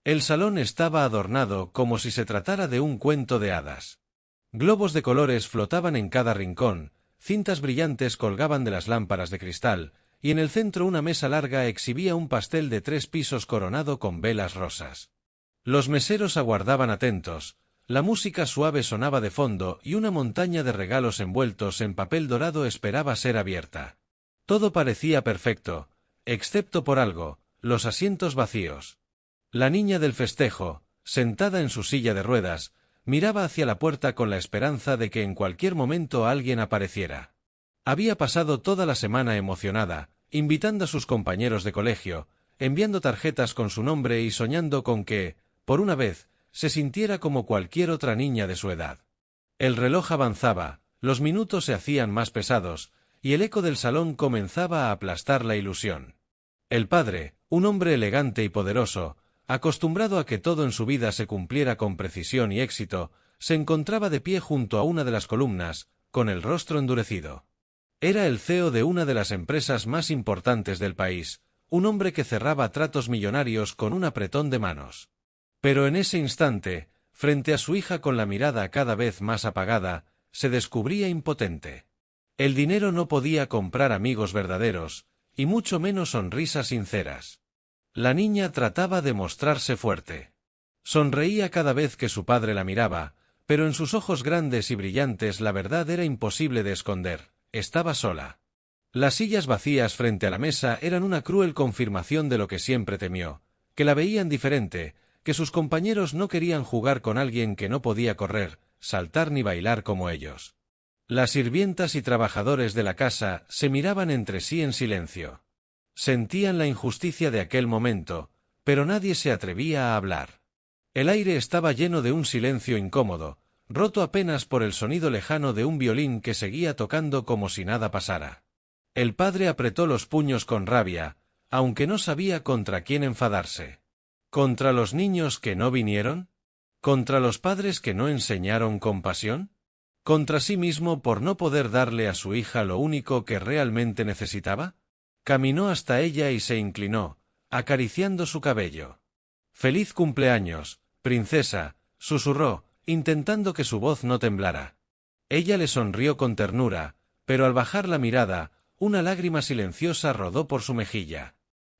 El salón estaba adornado como si se tratara de un cuento de hadas. Globos de colores flotaban en cada rincón, cintas brillantes colgaban de las lámparas de cristal, y en el centro una mesa larga exhibía un pastel de 3 pisos coronado con velas rosas. Los meseros aguardaban atentos, la música suave sonaba de fondo y una montaña de regalos envueltos en papel dorado esperaba ser abierta. Todo parecía perfecto, excepto por algo: los asientos vacíos. La niña del festejo, sentada en su silla de ruedas, miraba hacia la puerta con la esperanza de que en cualquier momento alguien apareciera. Había pasado toda la semana emocionada, invitando a sus compañeros de colegio, enviando tarjetas con su nombre y soñando con que, por una vez, se sintiera como cualquier otra niña de su edad. El reloj avanzaba, los minutos se hacían más pesados, y el eco del salón comenzaba a aplastar la ilusión. El padre, un hombre elegante y poderoso, acostumbrado a que todo en su vida se cumpliera con precisión y éxito, se encontraba de pie junto a una de las columnas, con el rostro endurecido. Era el CEO de una de las empresas más importantes del país, un hombre que cerraba tratos millonarios con un apretón de manos. Pero en ese instante, frente a su hija con la mirada cada vez más apagada, se descubría impotente. El dinero no podía comprar amigos verdaderos, y mucho menos sonrisas sinceras. La niña trataba de mostrarse fuerte. Sonreía cada vez que su padre la miraba, pero en sus ojos grandes y brillantes la verdad era imposible de esconder: estaba sola. Las sillas vacías frente a la mesa eran una cruel confirmación de lo que siempre temió: que la veían diferente, que sus compañeros no querían jugar con alguien que no podía correr, saltar ni bailar como ellos. Las sirvientas y trabajadores de la casa se miraban entre sí en silencio. Sentían la injusticia de aquel momento, pero nadie se atrevía a hablar. El aire estaba lleno de un silencio incómodo, roto apenas por el sonido lejano de un violín que seguía tocando como si nada pasara. El padre apretó los puños con rabia, aunque no sabía contra quién enfadarse. ¿Contra los niños que no vinieron? ¿Contra los padres que no enseñaron compasión? ¿Contra sí mismo por no poder darle a su hija lo único que realmente necesitaba? Caminó hasta ella y se inclinó, acariciando su cabello. «Feliz cumpleaños, princesa», susurró, intentando que su voz no temblara. Ella le sonrió con ternura, pero al bajar la mirada, una lágrima silenciosa rodó por su mejilla.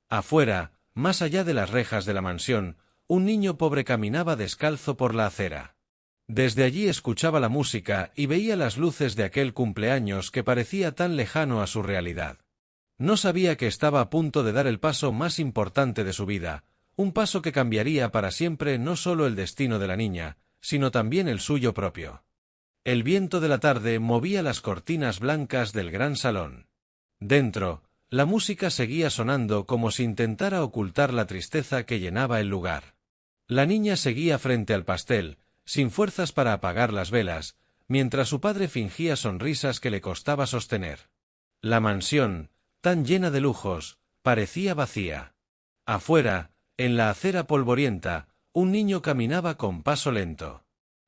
Afuera, más allá de las rejas de la mansión, un niño pobre caminaba descalzo por la acera. Desde allí escuchaba la música y veía las luces de aquel cumpleaños que parecía tan lejano a su realidad. No sabía que estaba a punto de dar el paso más importante de su vida, un paso que cambiaría para siempre no solo el destino de la niña, sino también el suyo propio. El viento de la tarde movía las cortinas blancas del gran salón. Dentro, la música seguía sonando como si intentara ocultar la tristeza que llenaba el lugar. La niña seguía frente al pastel, sin fuerzas para apagar las velas, mientras su padre fingía sonrisas que le costaba sostener. La mansión, tan llena de lujos, parecía vacía. Afuera, en la acera polvorienta, un niño caminaba con paso lento.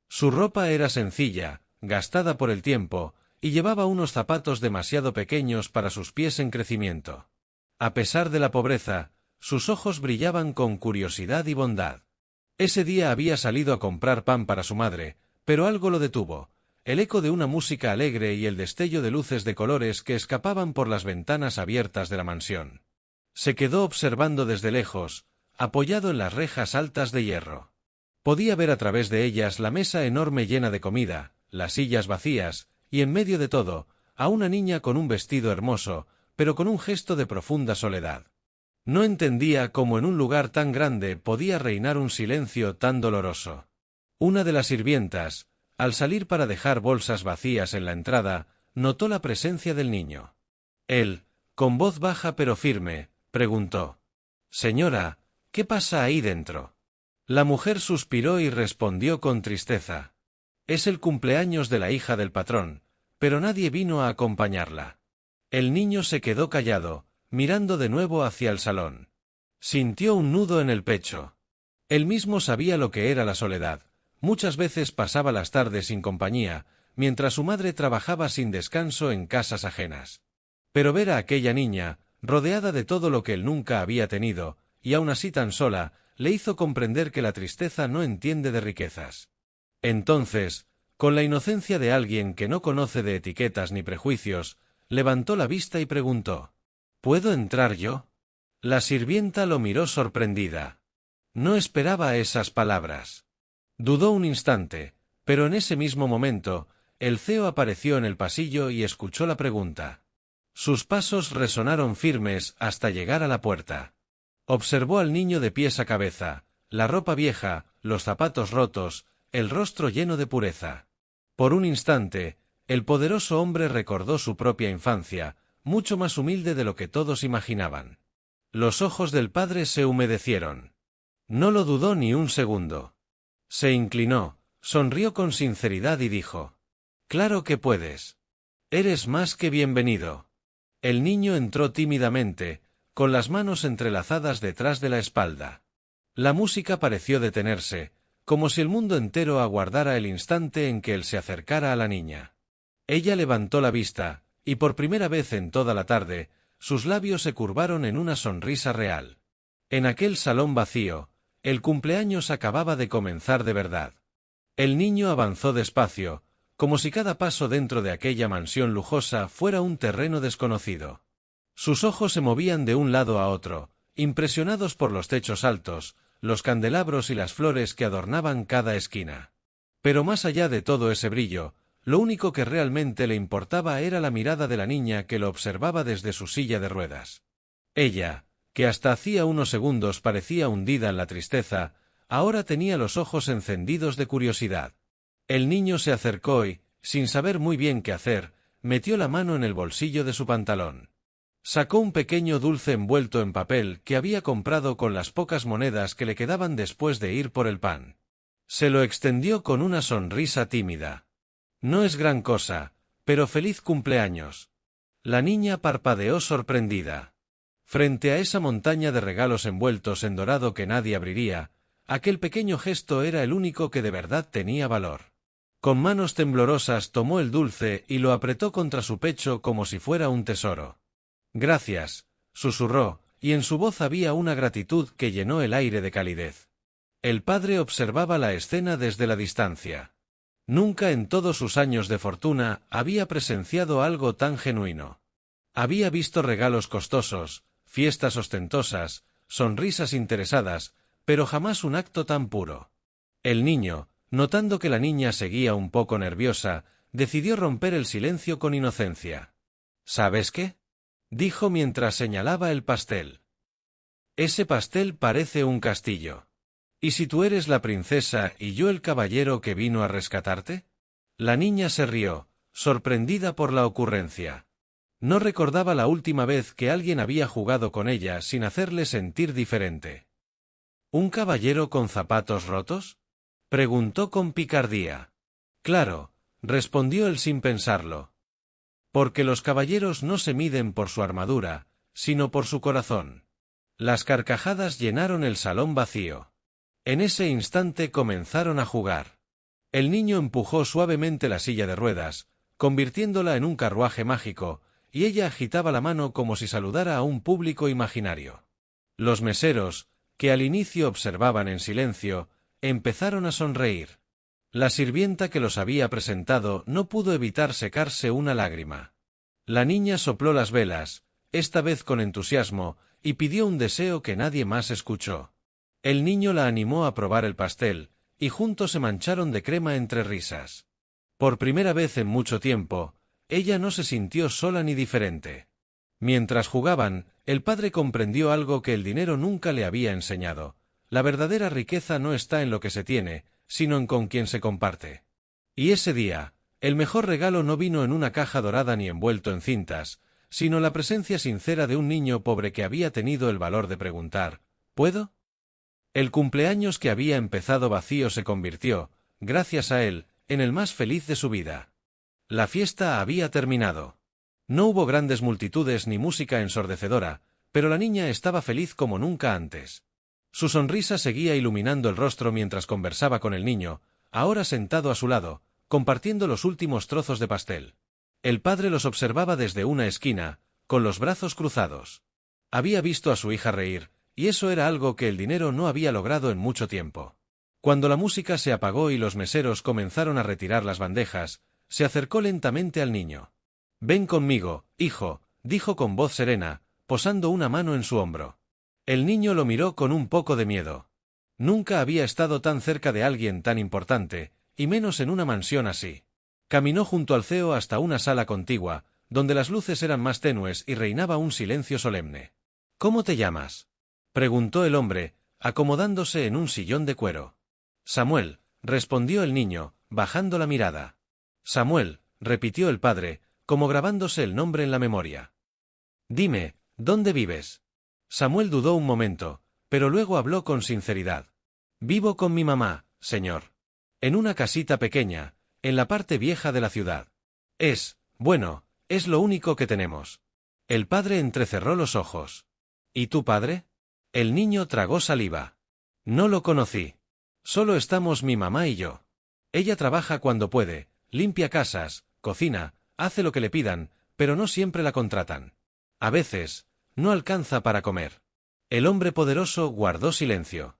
Su ropa era sencilla, gastada por el tiempo, y llevaba unos zapatos demasiado pequeños para sus pies en crecimiento. A pesar de la pobreza, sus ojos brillaban con curiosidad y bondad. Ese día había salido a comprar pan para su madre, pero algo lo detuvo: el eco de una música alegre y el destello de luces de colores que escapaban por las ventanas abiertas de la mansión. Se quedó observando desde lejos, apoyado en las rejas altas de hierro. Podía ver a través de ellas la mesa enorme llena de comida, las sillas vacías, y en medio de todo, a una niña con un vestido hermoso, pero con un gesto de profunda soledad. No entendía cómo en un lugar tan grande podía reinar un silencio tan doloroso. Una de las sirvientas, al salir para dejar bolsas vacías en la entrada, notó la presencia del niño. Él, con voz baja pero firme, preguntó: «Señora, ¿qué pasa ahí dentro?». La mujer suspiró y respondió con tristeza: «Es el cumpleaños de la hija del patrón, pero nadie vino a acompañarla». El niño se quedó callado, mirando de nuevo hacia el salón. Sintió un nudo en el pecho. Él mismo sabía lo que era la soledad. Muchas veces pasaba las tardes sin compañía, mientras su madre trabajaba sin descanso en casas ajenas. Pero ver a aquella niña, rodeada de todo lo que él nunca había tenido, y aún así tan sola, le hizo comprender que la tristeza no entiende de riquezas. Entonces, con la inocencia de alguien que no conoce de etiquetas ni prejuicios, levantó la vista y preguntó: ¿Puedo entrar yo? La sirvienta lo miró sorprendida. No esperaba esas palabras. Dudó un instante, pero en ese mismo momento, el CEO apareció en el pasillo y escuchó la pregunta. Sus pasos resonaron firmes hasta llegar a la puerta. Observó al niño de pies a cabeza, la ropa vieja, los zapatos rotos, el rostro lleno de pureza. Por un instante, el poderoso hombre recordó su propia infancia, mucho más humilde de lo que todos imaginaban. Los ojos del padre se humedecieron. No lo dudó ni un segundo. Se inclinó, sonrió con sinceridad y dijo: «Claro que puedes. Eres más que bienvenido». El niño entró tímidamente, con las manos entrelazadas detrás de la espalda. La música pareció detenerse, como si el mundo entero aguardara el instante en que él se acercara a la niña. Ella levantó la vista, y por primera vez en toda la tarde, sus labios se curvaron en una sonrisa real. En aquel salón vacío, el cumpleaños acababa de comenzar de verdad. El niño avanzó despacio, como si cada paso dentro de aquella mansión lujosa fuera un terreno desconocido. Sus ojos se movían de un lado a otro, impresionados por los techos altos, los candelabros y las flores que adornaban cada esquina. Pero más allá de todo ese brillo, lo único que realmente le importaba era la mirada de la niña que lo observaba desde su silla de ruedas. Ella, que hasta hacía unos segundos parecía hundida en la tristeza, ahora tenía los ojos encendidos de curiosidad. El niño se acercó y, sin saber muy bien qué hacer, metió la mano en el bolsillo de su pantalón. Sacó un pequeño dulce envuelto en papel que había comprado con las pocas monedas que le quedaban después de ir por el pan. Se lo extendió con una sonrisa tímida. «No es gran cosa, pero feliz cumpleaños». La niña parpadeó sorprendida. Frente a esa montaña de regalos envueltos en dorado que nadie abriría, aquel pequeño gesto era el único que de verdad tenía valor. Con manos temblorosas tomó el dulce y lo apretó contra su pecho como si fuera un tesoro. «Gracias», susurró, y en su voz había una gratitud que llenó el aire de calidez. El padre observaba la escena desde la distancia. Nunca en todos sus años de fortuna había presenciado algo tan genuino. Había visto regalos costosos, fiestas ostentosas, sonrisas interesadas, pero jamás un acto tan puro. El niño, notando que la niña seguía un poco nerviosa, decidió romper el silencio con inocencia. «¿Sabes qué?», dijo mientras señalaba el pastel. «Ese pastel parece un castillo. ¿Y si tú eres la princesa y yo el caballero que vino a rescatarte?». La niña se rió, sorprendida por la ocurrencia. No recordaba la última vez que alguien había jugado con ella sin hacerle sentir diferente. «¿Un caballero con zapatos rotos?», preguntó con picardía. «Claro», respondió él sin pensarlo. «Porque los caballeros no se miden por su armadura, sino por su corazón». Las carcajadas llenaron el salón vacío. En ese instante comenzaron a jugar. El niño empujó suavemente la silla de ruedas, convirtiéndola en un carruaje mágico, y ella agitaba la mano como si saludara a un público imaginario. Los meseros, que al inicio observaban en silencio, empezaron a sonreír. La sirvienta que los había presentado no pudo evitar secarse una lágrima. La niña sopló las velas, esta vez con entusiasmo, y pidió un deseo que nadie más escuchó. El niño la animó a probar el pastel, y juntos se mancharon de crema entre risas. Por primera vez en mucho tiempo, ella no se sintió sola ni diferente. Mientras jugaban, el padre comprendió algo que el dinero nunca le había enseñado. La verdadera riqueza no está en lo que se tiene, sino en con quien se comparte. Y ese día, el mejor regalo no vino en una caja dorada ni envuelto en cintas, sino la presencia sincera de un niño pobre que había tenido el valor de preguntar: «¿Puedo?». El cumpleaños que había empezado vacío se convirtió, gracias a él, en el más feliz de su vida. La fiesta había terminado. No hubo grandes multitudes ni música ensordecedora, pero la niña estaba feliz como nunca antes. Su sonrisa seguía iluminando el rostro mientras conversaba con el niño, ahora sentado a su lado, compartiendo los últimos trozos de pastel. El padre los observaba desde una esquina, con los brazos cruzados. Había visto a su hija reír, y eso era algo que el dinero no había logrado en mucho tiempo. Cuando la música se apagó y los meseros comenzaron a retirar las bandejas, se acercó lentamente al niño. «Ven conmigo, hijo», dijo con voz serena, posando una mano en su hombro. El niño lo miró con un poco de miedo. Nunca había estado tan cerca de alguien tan importante, y menos en una mansión así. Caminó junto al CEO hasta una sala contigua, donde las luces eran más tenues y reinaba un silencio solemne. «¿Cómo te llamas?», preguntó el hombre, acomodándose en un sillón de cuero. «Samuel», respondió el niño, bajando la mirada. «Samuel», repitió el padre, como grabándose el nombre en la memoria. «Dime, ¿dónde vives?». Samuel dudó un momento, pero luego habló con sinceridad. «Vivo con mi mamá, señor. En una casita pequeña, en la parte vieja de la ciudad. Bueno, es lo único que tenemos». El padre entrecerró los ojos. «¿Y tu padre?». El niño tragó saliva. «No lo conocí. Solo estamos mi mamá y yo. Ella trabaja cuando puede, limpia casas, cocina, hace lo que le pidan, pero no siempre la contratan. A veces, no alcanza para comer». El hombre poderoso guardó silencio.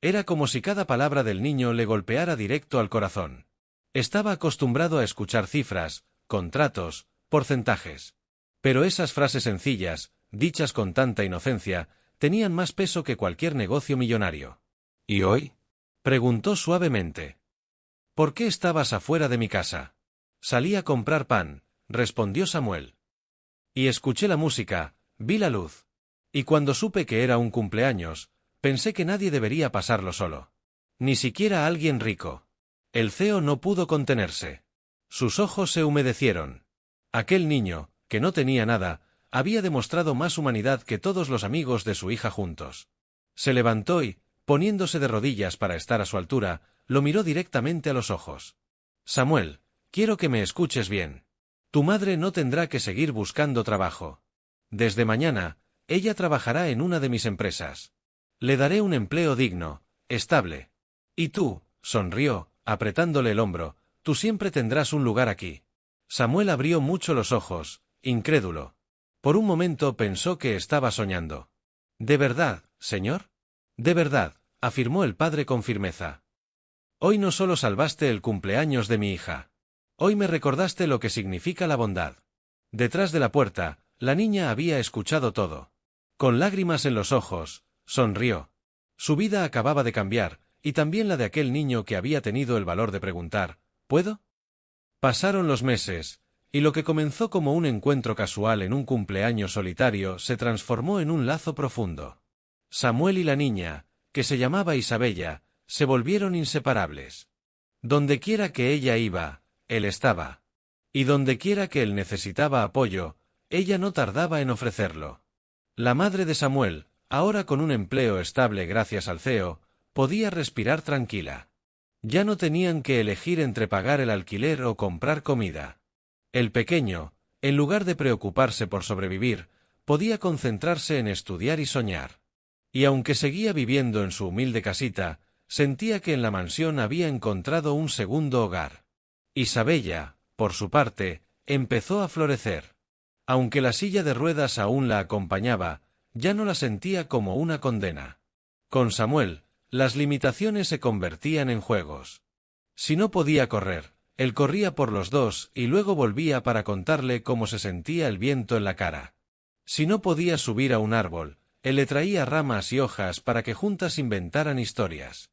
Era como si cada palabra del niño le golpeara directo al corazón. Estaba acostumbrado a escuchar cifras, contratos, porcentajes. Pero esas frases sencillas, dichas con tanta inocencia, tenían más peso que cualquier negocio millonario. «¿Y hoy?», preguntó suavemente. «¿Por qué estabas afuera de mi casa?». «Salí a comprar pan», respondió Samuel. «Y escuché la música, vi la luz. Y cuando supe que era un cumpleaños, pensé que nadie debería pasarlo solo. Ni siquiera alguien rico». El CEO no pudo contenerse. Sus ojos se humedecieron. Aquel niño, que no tenía nada, había demostrado más humanidad que todos los amigos de su hija juntos. Se levantó y, poniéndose de rodillas para estar a su altura, lo miró directamente a los ojos. «Samuel, quiero que me escuches bien. Tu madre no tendrá que seguir buscando trabajo. Desde mañana, ella trabajará en una de mis empresas. Le daré un empleo digno, estable. Y tú», sonrió, apretándole el hombro, «tú siempre tendrás un lugar aquí». Samuel abrió mucho los ojos, incrédulo. Por un momento pensó que estaba soñando. «¿De verdad, señor?». «De verdad», afirmó el padre con firmeza. «Hoy no solo salvaste el cumpleaños de mi hija. Hoy me recordaste lo que significa la bondad». Detrás de la puerta, la niña había escuchado todo. Con lágrimas en los ojos, sonrió. Su vida acababa de cambiar, y también la de aquel niño que había tenido el valor de preguntar, «¿Puedo?». Pasaron los meses, y lo que comenzó como un encuentro casual en un cumpleaños solitario se transformó en un lazo profundo. Samuel y la niña, que se llamaba Isabella, se volvieron inseparables. Dondequiera que ella iba, él estaba. Y dondequiera que él necesitaba apoyo, ella no tardaba en ofrecerlo. La madre de Samuel, ahora con un empleo estable gracias al CEO, podía respirar tranquila. Ya no tenían que elegir entre pagar el alquiler o comprar comida. El pequeño, en lugar de preocuparse por sobrevivir, podía concentrarse en estudiar y soñar. Y aunque seguía viviendo en su humilde casita, sentía que en la mansión había encontrado un segundo hogar. Isabella, por su parte, empezó a florecer. Aunque la silla de ruedas aún la acompañaba, ya no la sentía como una condena. Con Samuel, las limitaciones se convertían en juegos. Si no podía correr, él corría por los dos y luego volvía para contarle cómo se sentía el viento en la cara. Si no podía subir a un árbol, él le traía ramas y hojas para que juntas inventaran historias.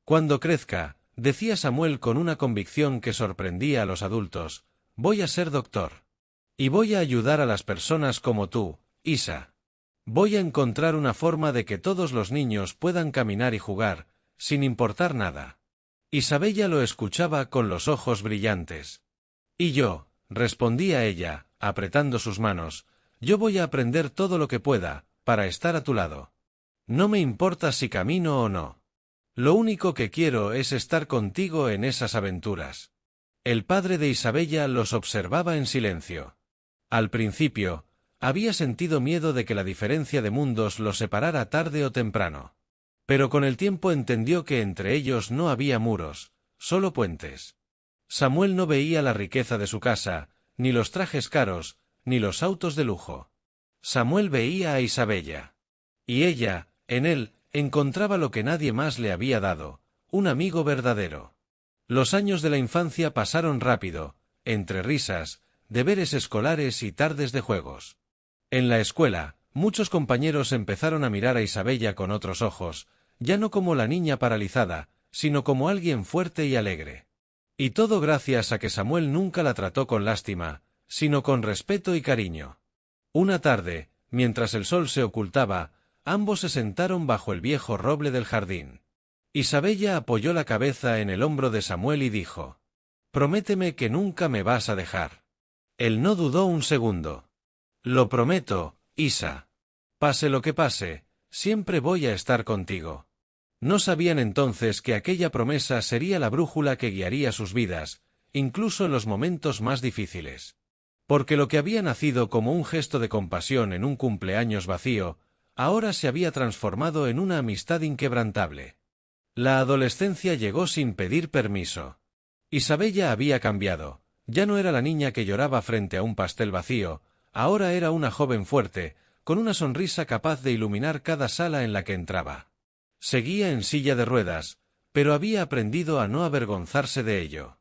«Cuando crezca», decía Samuel con una convicción que sorprendía a los adultos, «voy a ser doctor. Y voy a ayudar a las personas como tú, Isa. Voy a encontrar una forma de que todos los niños puedan caminar y jugar, sin importar nada». Isabella lo escuchaba con los ojos brillantes. «Y yo», respondía ella, apretando sus manos, «yo voy a aprender todo lo que pueda, para estar a tu lado. No me importa si camino o no. Lo único que quiero es estar contigo en esas aventuras». El padre de Isabella los observaba en silencio. Al principio, había sentido miedo de que la diferencia de mundos los separara tarde o temprano. Pero con el tiempo entendió que entre ellos no había muros, solo puentes. Samuel no veía la riqueza de su casa, ni los trajes caros, ni los autos de lujo. Samuel veía a Isabella. Y ella, En él, encontraba lo que nadie más le había dado, un amigo verdadero. Los años de la infancia pasaron rápido, entre risas, deberes escolares y tardes de juegos. En la escuela, muchos compañeros empezaron a mirar a Isabella con otros ojos, ya no como la niña paralizada, sino como alguien fuerte y alegre. Y todo gracias a que Samuel nunca la trató con lástima, sino con respeto y cariño. Una tarde, mientras el sol se ocultaba, ambos se sentaron bajo el viejo roble del jardín. Isabella apoyó la cabeza en el hombro de Samuel y dijo: «Prométeme que nunca me vas a dejar». Él no dudó un segundo. «Lo prometo, Isa. Pase lo que pase, siempre voy a estar contigo». No sabían entonces que aquella promesa sería la brújula que guiaría sus vidas, incluso en los momentos más difíciles. Porque lo que había nacido como un gesto de compasión en un cumpleaños vacío, ahora se había transformado en una amistad inquebrantable. La adolescencia llegó sin pedir permiso. Isabella había cambiado, ya no era la niña que lloraba frente a un pastel vacío, ahora era una joven fuerte, con una sonrisa capaz de iluminar cada sala en la que entraba. Seguía en silla de ruedas, pero había aprendido a no avergonzarse de ello.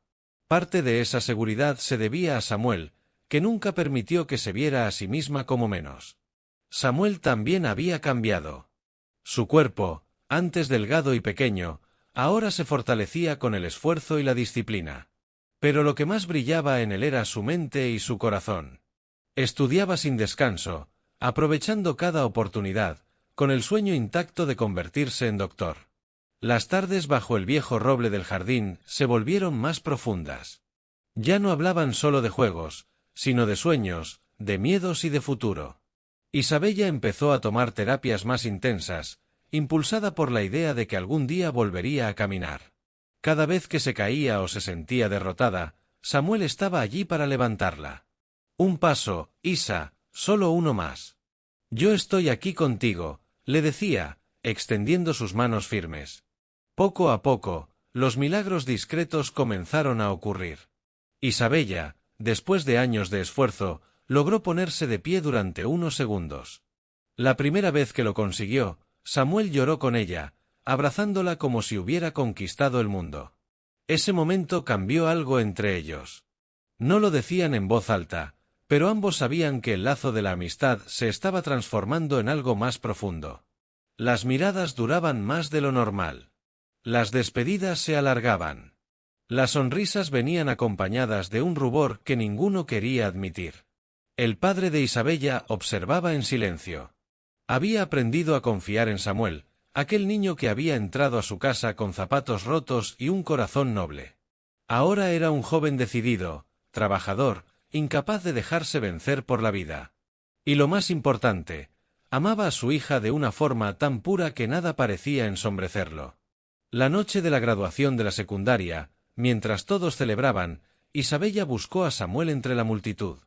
Parte de esa seguridad se debía a Samuel, que nunca permitió que se viera a sí misma como menos. Samuel también había cambiado. Su cuerpo, antes delgado y pequeño, ahora se fortalecía con el esfuerzo y la disciplina. Pero lo que más brillaba en él era su mente y su corazón. Estudiaba sin descanso, aprovechando cada oportunidad, con el sueño intacto de convertirse en doctor. Las tardes bajo el viejo roble del jardín se volvieron más profundas. Ya no hablaban solo de juegos, sino de sueños, de miedos y de futuro. Isabella empezó a tomar terapias más intensas, impulsada por la idea de que algún día volvería a caminar. Cada vez que se caía o se sentía derrotada, Samuel estaba allí para levantarla. «Un paso, Isa, solo uno más. Yo estoy aquí contigo», le decía, extendiendo sus manos firmes. Poco a poco, los milagros discretos comenzaron a ocurrir. Isabella, después de años de esfuerzo, logró ponerse de pie durante unos segundos. La primera vez que lo consiguió, Samuel lloró con ella, abrazándola como si hubiera conquistado el mundo. Ese momento cambió algo entre ellos. No lo decían en voz alta, pero ambos sabían que el lazo de la amistad se estaba transformando en algo más profundo. Las miradas duraban más de lo normal. Las despedidas se alargaban. Las sonrisas venían acompañadas de un rubor que ninguno quería admitir. El padre de Isabella observaba en silencio. Había aprendido a confiar en Samuel, aquel niño que había entrado a su casa con zapatos rotos y un corazón noble. Ahora era un joven decidido, trabajador, incapaz de dejarse vencer por la vida. Y lo más importante, amaba a su hija de una forma tan pura que nada parecía ensombrecerlo. La noche de la graduación de la secundaria, mientras todos celebraban, Isabella buscó a Samuel entre la multitud.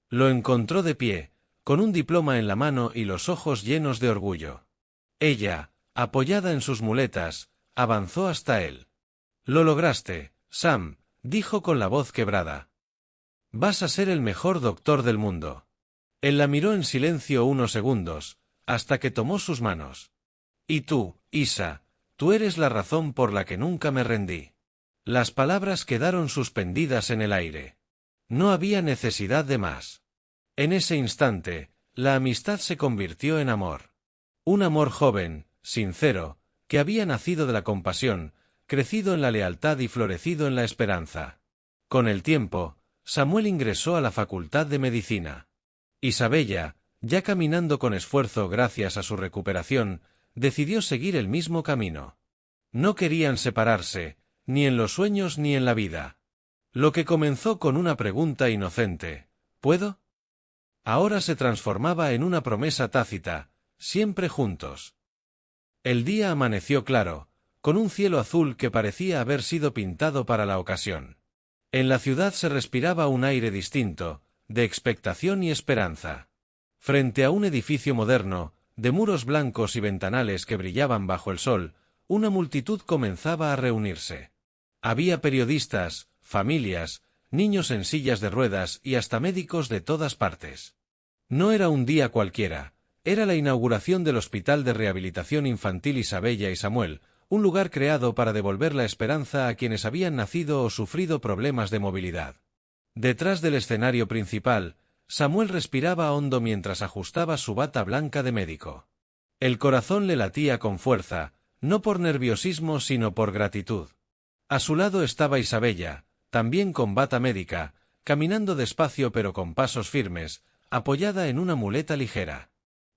Lo encontró de pie, con un diploma en la mano y los ojos llenos de orgullo. Ella, apoyada en sus muletas, avanzó hasta él. «Lo lograste, Sam», dijo con la voz quebrada. «Vas a ser el mejor doctor del mundo». Él la miró en silencio unos segundos, hasta que tomó sus manos. «Y tú, Isa, tú eres la razón por la que nunca me rendí». Las palabras quedaron suspendidas en el aire. No había necesidad de más. En ese instante, la amistad se convirtió en amor. Un amor joven, sincero, que había nacido de la compasión, crecido en la lealtad y florecido en la esperanza. Con el tiempo, Samuel ingresó a la Facultad de Medicina. Isabella, ya caminando con esfuerzo gracias a su recuperación, decidió seguir el mismo camino. No querían separarse, ni en los sueños ni en la vida. Lo que comenzó con una pregunta inocente, ¿puedo?, ahora se transformaba en una promesa tácita, siempre juntos. El día amaneció claro, con un cielo azul que parecía haber sido pintado para la ocasión. En la ciudad se respiraba un aire distinto, de expectación y esperanza. Frente a un edificio moderno, de muros blancos y ventanales que brillaban bajo el sol, una multitud comenzaba a reunirse. Había periodistas, familias, niños en sillas de ruedas y hasta médicos de todas partes. No era un día cualquiera, Era la inauguración del Hospital de Rehabilitación Infantil Isabella y Samuel, un lugar creado para devolver la esperanza a quienes habían nacido o sufrido problemas de movilidad. Detrás del escenario principal, Samuel respiraba hondo mientras ajustaba su bata blanca de médico. El corazón le latía con fuerza, no por nerviosismo sino por gratitud. A su lado estaba Isabella, también con bata médica, caminando despacio pero con pasos firmes, apoyada en una muleta ligera.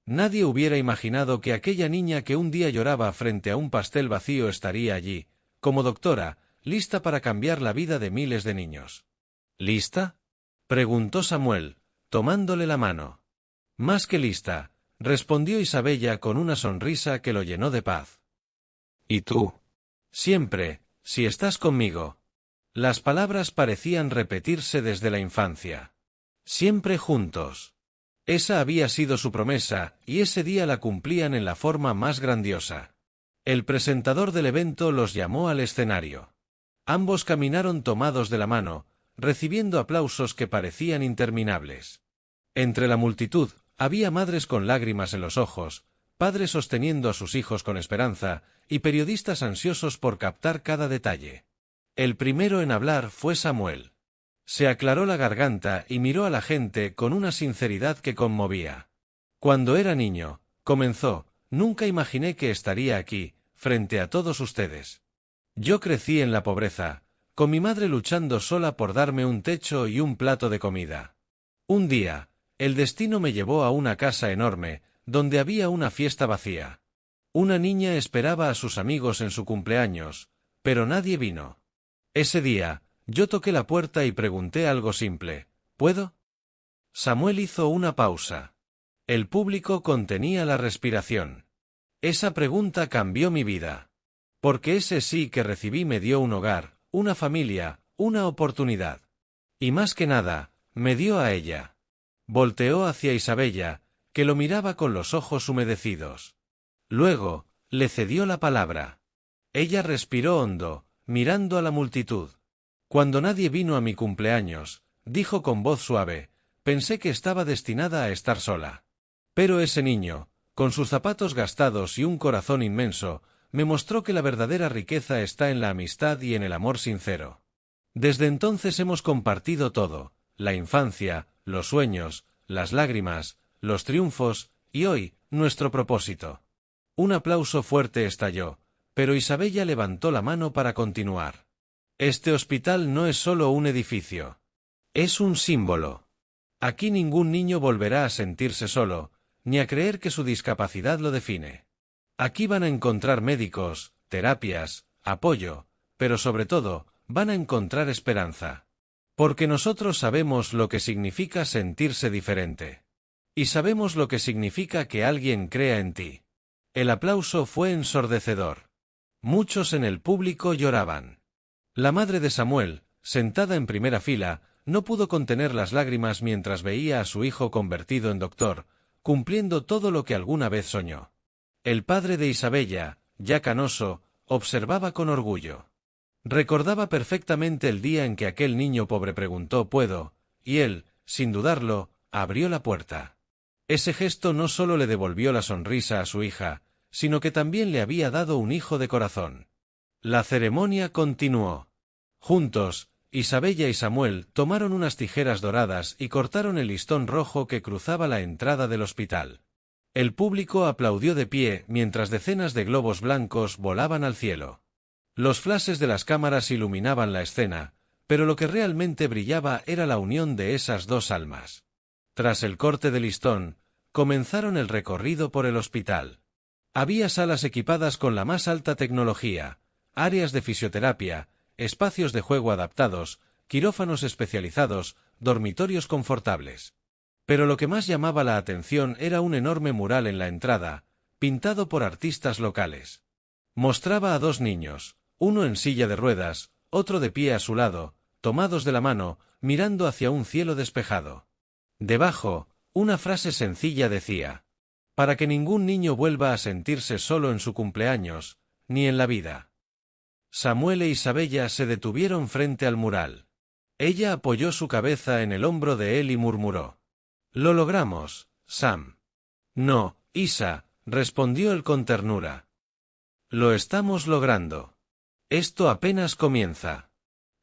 Nadie hubiera imaginado que aquella niña que un día lloraba frente a un pastel vacío estaría allí, como doctora, lista para cambiar la vida de miles de niños. ¿Lista?, preguntó Samuel, tomándole la mano. Más que lista, respondió Isabella con una sonrisa que lo llenó de paz. ¿Y tú? Siempre, si estás conmigo. Las palabras parecían repetirse desde la infancia. Siempre juntos. Esa había sido su promesa, y ese día la cumplían en la forma más grandiosa. El presentador del evento los llamó al escenario. Ambos caminaron tomados de la mano, recibiendo aplausos que parecían interminables. Entre la multitud, había madres con lágrimas en los ojos, padres sosteniendo a sus hijos con esperanza, y periodistas ansiosos por captar cada detalle. El primero en hablar fue Samuel. Se aclaró la garganta y miró a la gente con una sinceridad que conmovía. Cuando era niño, comenzó, nunca imaginé que estaría aquí, frente a todos ustedes. Yo crecí en la pobreza, con mi madre luchando sola por darme un techo y un plato de comida. Un día, el destino me llevó a una casa enorme, donde había una fiesta vacía. Una niña esperaba a sus amigos en su cumpleaños, pero nadie vino. Ese día, yo toqué la puerta y pregunté algo simple: ¿puedo? Samuel hizo una pausa. El público contenía la respiración. Esa pregunta cambió mi vida. Porque ese sí que recibí me dio un hogar, una familia, una oportunidad. Y más que nada, me dio a ella. Volteó hacia Isabella, que lo miraba con los ojos humedecidos. Luego, le cedió la palabra. Ella respiró hondo, mirando a la multitud. Cuando nadie vino a mi cumpleaños, dijo con voz suave, pensé que estaba destinada a estar sola. Pero ese niño, con sus zapatos gastados y un corazón inmenso, me mostró que la verdadera riqueza está en la amistad y en el amor sincero. Desde entonces hemos compartido todo, la infancia, los sueños, las lágrimas, los triunfos, y hoy, nuestro propósito. Un aplauso fuerte estalló, pero Isabella levantó la mano para continuar. Este hospital no es solo un edificio. Es un símbolo. Aquí ningún niño volverá a sentirse solo, ni a creer que su discapacidad lo define. Aquí van a encontrar médicos, terapias, apoyo, pero sobre todo, van a encontrar esperanza. Porque nosotros sabemos lo que significa sentirse diferente. Y sabemos lo que significa que alguien crea en ti. El aplauso fue ensordecedor. Muchos en el público lloraban. La madre de Samuel, sentada en primera fila, no pudo contener las lágrimas mientras veía a su hijo convertido en doctor, cumpliendo todo lo que alguna vez soñó. El padre de Isabella, ya canoso, observaba con orgullo. Recordaba perfectamente el día en que aquel niño pobre preguntó ¿puedo?, y él, sin dudarlo, abrió la puerta. Ese gesto no solo le devolvió la sonrisa a su hija, sino que también le había dado un hijo de corazón. La ceremonia continuó. Juntos, Isabella y Samuel tomaron unas tijeras doradas y cortaron el listón rojo que cruzaba la entrada del hospital. El público aplaudió de pie mientras decenas de globos blancos volaban al cielo. Los flashes de las cámaras iluminaban la escena, pero lo que realmente brillaba era la unión de esas dos almas. Tras el corte de listón, comenzaron el recorrido por el hospital. Había salas equipadas con la más alta tecnología, áreas de fisioterapia, espacios de juego adaptados, quirófanos especializados, dormitorios confortables. Pero lo que más llamaba la atención era un enorme mural en la entrada, pintado por artistas locales. Mostraba a dos niños, uno en silla de ruedas, otro de pie a su lado, tomados de la mano, mirando hacia un cielo despejado. Debajo, una frase sencilla decía: para que ningún niño vuelva a sentirse solo en su cumpleaños, ni en la vida. Samuel e Isabella se detuvieron frente al mural. Ella apoyó su cabeza en el hombro de él y murmuró: lo logramos, Sam. No, Isa, respondió él con ternura. Lo estamos logrando. Esto apenas comienza.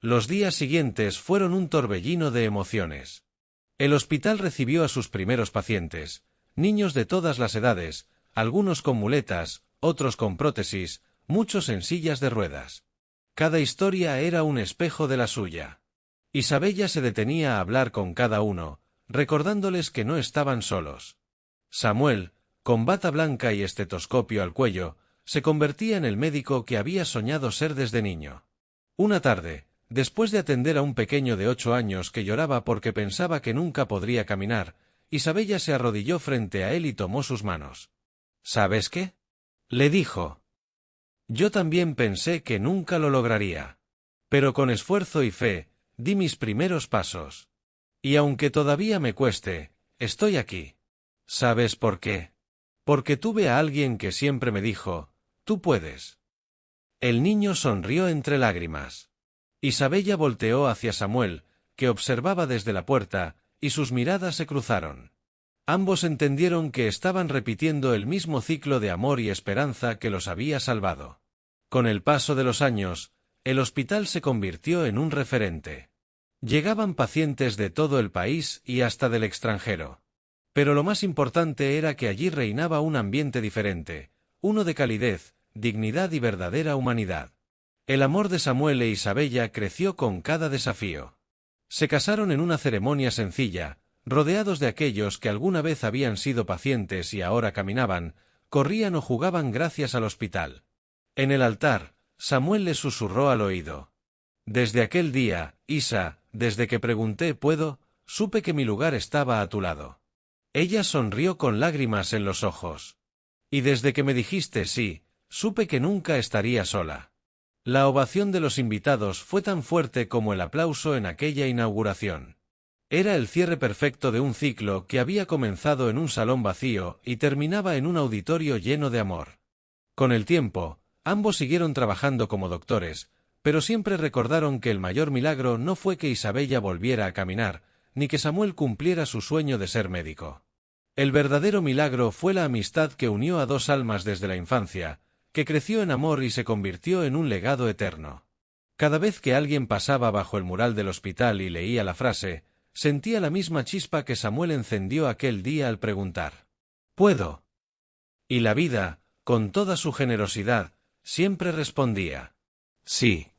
Los días siguientes fueron un torbellino de emociones. El hospital recibió a sus primeros pacientes, niños de todas las edades, algunos con muletas, otros con prótesis, muchos en sillas de ruedas. Cada historia era un espejo de la suya. Isabella se detenía a hablar con cada uno, recordándoles que no estaban solos. Samuel, con bata blanca y estetoscopio al cuello, se convertía en el médico que había soñado ser desde niño. Una tarde, después de atender a un pequeño de 8 años que lloraba porque pensaba que nunca podría caminar, Isabella se arrodilló frente a él y tomó sus manos. ¿Sabes qué?, le dijo. Yo también pensé que nunca lo lograría. Pero con esfuerzo y fe, di mis primeros pasos. Y aunque todavía me cueste, estoy aquí. ¿Sabes por qué? Porque tuve a alguien que siempre me dijo, tú puedes. El niño sonrió entre lágrimas. Isabella volteó hacia Samuel, que observaba desde la puerta, y sus miradas se cruzaron. Ambos entendieron que estaban repitiendo el mismo ciclo de amor y esperanza que los había salvado. Con el paso de los años, el hospital se convirtió en un referente. Llegaban pacientes de todo el país y hasta del extranjero. Pero lo más importante era que allí reinaba un ambiente diferente, uno de calidez, dignidad y verdadera humanidad. El amor de Samuel e Isabella creció con cada desafío. Se casaron en una ceremonia sencilla, rodeados de aquellos que alguna vez habían sido pacientes y ahora caminaban, corrían o jugaban gracias al hospital. En el altar, Samuel le susurró al oído. Desde aquel día, Isa, desde que pregunté ¿puedo?, supe que mi lugar estaba a tu lado. Ella sonrió con lágrimas en los ojos. Y desde que me dijiste sí, supe que nunca estaría sola. La ovación de los invitados fue tan fuerte como el aplauso en aquella inauguración. Era el cierre perfecto de un ciclo que había comenzado en un salón vacío y terminaba en un auditorio lleno de amor. Con el tiempo, ambos siguieron trabajando como doctores, pero siempre recordaron que el mayor milagro no fue que Isabella volviera a caminar, ni que Samuel cumpliera su sueño de ser médico. El verdadero milagro fue la amistad que unió a dos almas desde la infancia, que creció en amor y se convirtió en un legado eterno. Cada vez que alguien pasaba bajo el mural del hospital y leía la frase, sentía la misma chispa que Samuel encendió aquel día al preguntar: ¿puedo? Y la vida, con toda su generosidad, siempre respondía: sí.